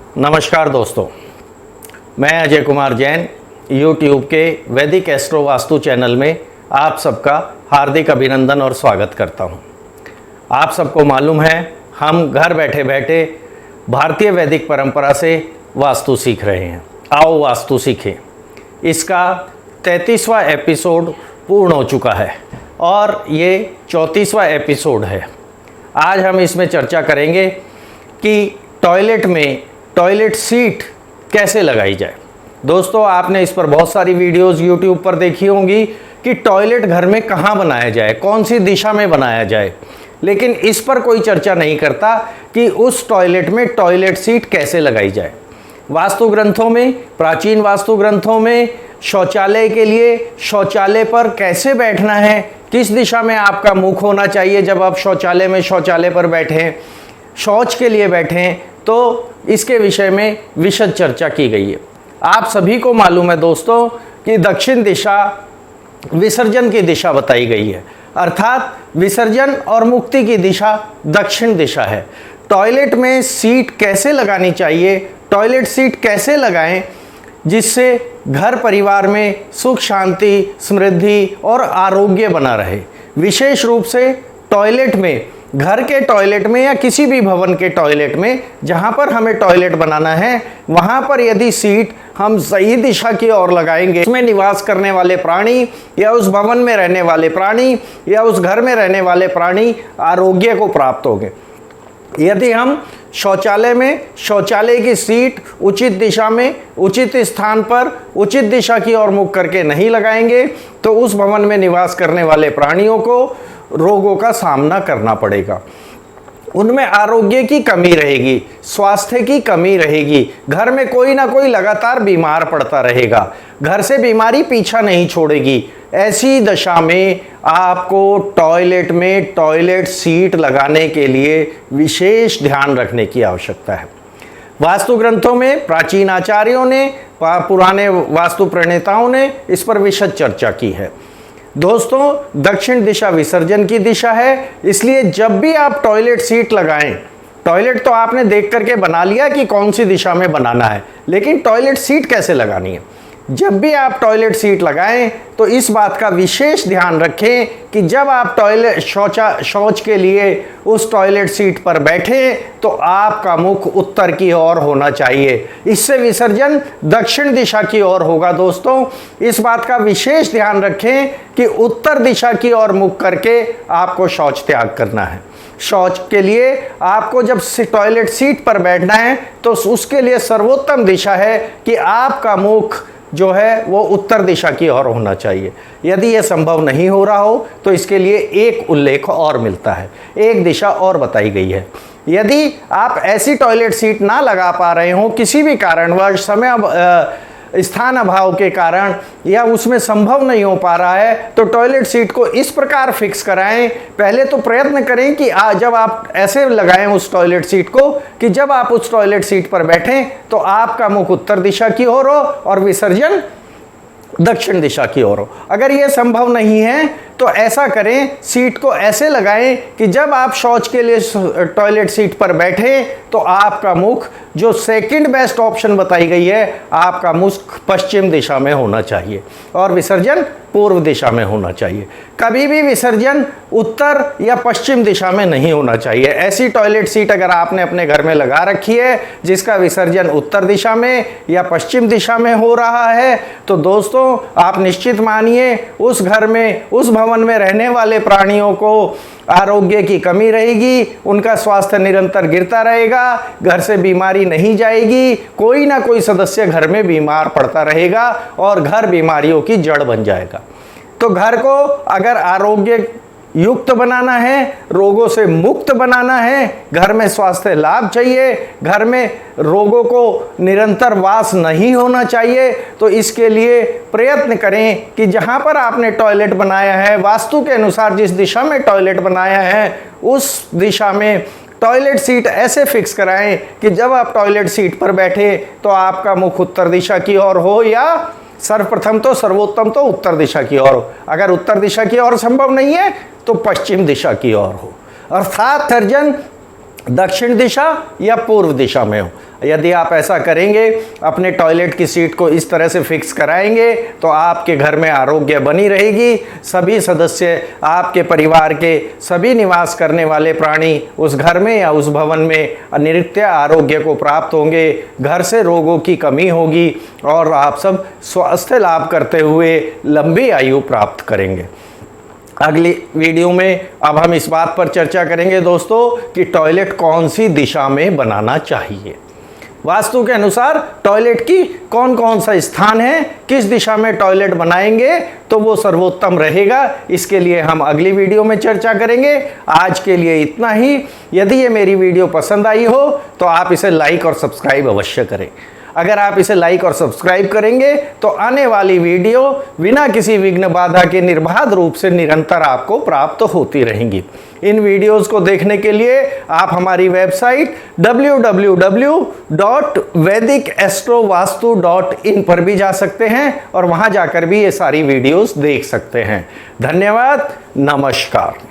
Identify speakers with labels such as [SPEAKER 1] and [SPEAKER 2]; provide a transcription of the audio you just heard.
[SPEAKER 1] नमस्कार दोस्तों, मैं अजय कुमार जैन YouTube के वैदिक एस्ट्रो वास्तु चैनल में आप सबका हार्दिक अभिनंदन और स्वागत करता हूं। आप सबको मालूम है हम घर बैठे बैठे भारतीय वैदिक परंपरा से वास्तु सीख रहे हैं। आओ वास्तु सीखें। इसका 33वां एपिसोड पूर्ण हो चुका है और ये 34वां एपिसोड है। आज हम इसमें चर्चा करेंगे कि टॉयलेट में टॉयलेट सीट कैसे लगाई जाए। दोस्तों, आपने इस पर बहुत सारी वीडियोस YouTube पर देखी होंगी कि टॉयलेट घर में कहाँ बनाया जाए, कौन सी दिशा में बनाया जाए, लेकिन इस पर कोई चर्चा नहीं करता कि उस टॉयलेट में टॉयलेट सीट कैसे लगाई जाए। वास्तु ग्रंथों में, प्राचीन वास्तु ग्रंथों में शौचालय के लिए शौचालय पर कैसे बैठना है, किस दिशा में आपका मुख होना चाहिए जब आप शौचालय पर बैठें, शौच के लिए बैठें, तो इसके विषय में विशद चर्चा की गई है। आप सभी को मालूम है दोस्तों कि दक्षिण दिशा विसर्जन की दिशा बताई गई है, अर्थात विसर्जन और मुक्ति की दिशा दक्षिण दिशा है। टॉयलेट में सीट कैसे लगानी चाहिए, टॉयलेट सीट कैसे लगाएं जिससे घर परिवार में सुख शांति, समृद्धि और आरोग्य बना रहे। विशेष रूप से टॉयलेट में, घर के टॉयलेट में या किसी भी भवन के टॉयलेट में जहाँ पर हमें टॉयलेट बनाना है, वहाँ पर यदि सीट हम सही दिशा की ओर लगाएंगे, उसमें निवास करने वाले प्राणी या उस भवन में रहने वाले प्राणी या उस घर में रहने वाले प्राणी आरोग्य को प्राप्त होंगे। यदि हम शौचालय में शौचालय की सीट उचित दिशा में, उचित स्थान पर, उचित दिशा की ओर मुख करके नहीं लगाएंगे तो उस भवन में निवास करने वाले प्राणियों को रोगों का सामना करना पड़ेगा। उनमें आरोग्य की कमी रहेगी, स्वास्थ्य की कमी रहेगी, घर में कोई ना कोई लगातार बीमार पड़ता रहेगा, घर से बीमारी पीछा नहीं छोड़ेगी। ऐसी दशा में आपको टॉयलेट में टॉयलेट सीट लगाने के लिए विशेष ध्यान रखने की आवश्यकता है। वास्तु ग्रंथों में प्राचीन आचार्यों ने, पुराने वास्तु प्रणेताओं ने इस पर विशद चर्चा की है। दोस्तों, दक्षिण दिशा विसर्जन की दिशा है, इसलिए जब भी आप टॉयलेट सीट लगाएं, टॉयलेट तो आपने देख करके बना लिया कि कौन सी दिशा में बनाना है, लेकिन टॉयलेट सीट कैसे लगानी है। जब भी आप टॉयलेट सीट लगाएं तो इस बात का विशेष ध्यान रखें कि जब आप टॉयलेट शौच के लिए उस टॉयलेट सीट पर बैठें तो आपका मुख उत्तर की ओर होना चाहिए। इससे विसर्जन दक्षिण दिशा की ओर होगा। दोस्तों, इस बात का विशेष ध्यान रखें कि उत्तर दिशा की ओर मुख करके आपको शौच त्याग करना है। शौच के लिए आपको जब टॉयलेट सीट पर बैठना है तो उसके लिए सर्वोत्तम दिशा है कि आपका मुख जो है वो उत्तर दिशा की ओर होना चाहिए। यदि यह संभव नहीं हो रहा हो तो इसके लिए एक उल्लेख और मिलता है, एक दिशा और बताई गई है। यदि आप ऐसी टॉयलेट सीट ना लगा पा रहे हो, किसी भी कारणवश, स्थान अभाव के कारण, या उसमें संभव नहीं हो पा रहा है, तो टॉयलेट सीट को इस प्रकार फिक्स कराएं। पहले तो प्रयत्न करें कि जब आप ऐसे लगाएं उस टॉयलेट सीट को कि जब आप उस टॉयलेट सीट पर बैठें तो आपका मुख उत्तर दिशा की ओर हो और विसर्जन दक्षिण दिशा की ओर हो। अगर यह संभव नहीं है तो ऐसा करें, सीट को ऐसे लगाएं कि जब आप शौच के लिए टॉयलेट सीट पर बैठे तो आपका मुख, जो सेकंड बेस्ट ऑप्शन बताई गई है, आपका मुख पश्चिम दिशा में होना चाहिए और विसर्जन पूर्व दिशा में होना चाहिए। कभी भी विसर्जन उत्तर या पश्चिम दिशा में नहीं होना चाहिए। ऐसी टॉयलेट सीट अगर आपने अपने घर में लगा रखी है जिसका विसर्जन उत्तर दिशा में या पश्चिम दिशा में हो रहा है, तो दोस्तों आप निश्चित मानिए उस घर में, उस भवन में रहने वाले प्राणियों को आरोग्य की कमी रहेगी, उनका स्वास्थ्य निरंतर गिरता रहेगा, घर से बीमारी नहीं जाएगी, कोई ना कोई सदस्य घर में बीमार पड़ता रहेगा और घर बीमारियों की जड़ बन जाएगा। तो घर को अगर आरोग्य युक्त बनाना है, रोगों से मुक्त बनाना है, घर में स्वास्थ्य लाभ चाहिए, घर में रोगों को निरंतर वास नहीं होना चाहिए, तो इसके लिए प्रयत्न करें कि जहां पर आपने टॉयलेट बनाया है, वास्तु के अनुसार जिस दिशा में टॉयलेट बनाया है, उस दिशा में टॉयलेट सीट ऐसे फिक्स कराएं कि जब आप टॉयलेट सीट पर बैठे तो आपका मुख उत्तर दिशा की ओर हो, या सर्वप्रथम तो सर्वोत्तम तो उत्तर दिशा की ओर हो। अगर उत्तर दिशा की ओर संभव नहीं है तो पश्चिम दिशा की ओर हो, अर्थात सर्जन दक्षिण दिशा या पूर्व दिशा में हो। यदि आप ऐसा करेंगे, अपने टॉयलेट की सीट को इस तरह से फिक्स कराएंगे, तो आपके घर में आरोग्य बनी रहेगी। सभी सदस्य, आपके परिवार के सभी निवास करने वाले प्राणी उस घर में या उस भवन में नित्य आरोग्य को प्राप्त होंगे। घर से रोगों की कमी होगी और आप सब स्वास्थ्य लाभ करते हुए लंबी आयु प्राप्त करेंगे। अगली वीडियो में अब हम इस बात पर चर्चा करेंगे दोस्तों कि टॉयलेट कौन सी दिशा में बनाना चाहिए। वास्तु के अनुसार टॉयलेट की कौन कौन सा स्थान है, किस दिशा में टॉयलेट बनाएंगे तो वो सर्वोत्तम रहेगा, इसके लिए हम अगली वीडियो में चर्चा करेंगे। आज के लिए इतना ही। यदि ये मेरी वीडियो पसंद आई हो तो आप इसे लाइक और सब्सक्राइब अवश्य करें। अगर आप इसे लाइक और सब्सक्राइब करेंगे तो आने वाली वीडियो बिना किसी विघ्न बाधा के निर्बाध रूप से निरंतर आपको प्राप्त होती रहेंगी। इन वीडियोस को देखने के लिए आप हमारी वेबसाइट www.vedicastrovastu.in पर भी जा सकते हैं और वहां जाकर भी ये सारी वीडियोस देख सकते हैं। धन्यवाद, नमस्कार।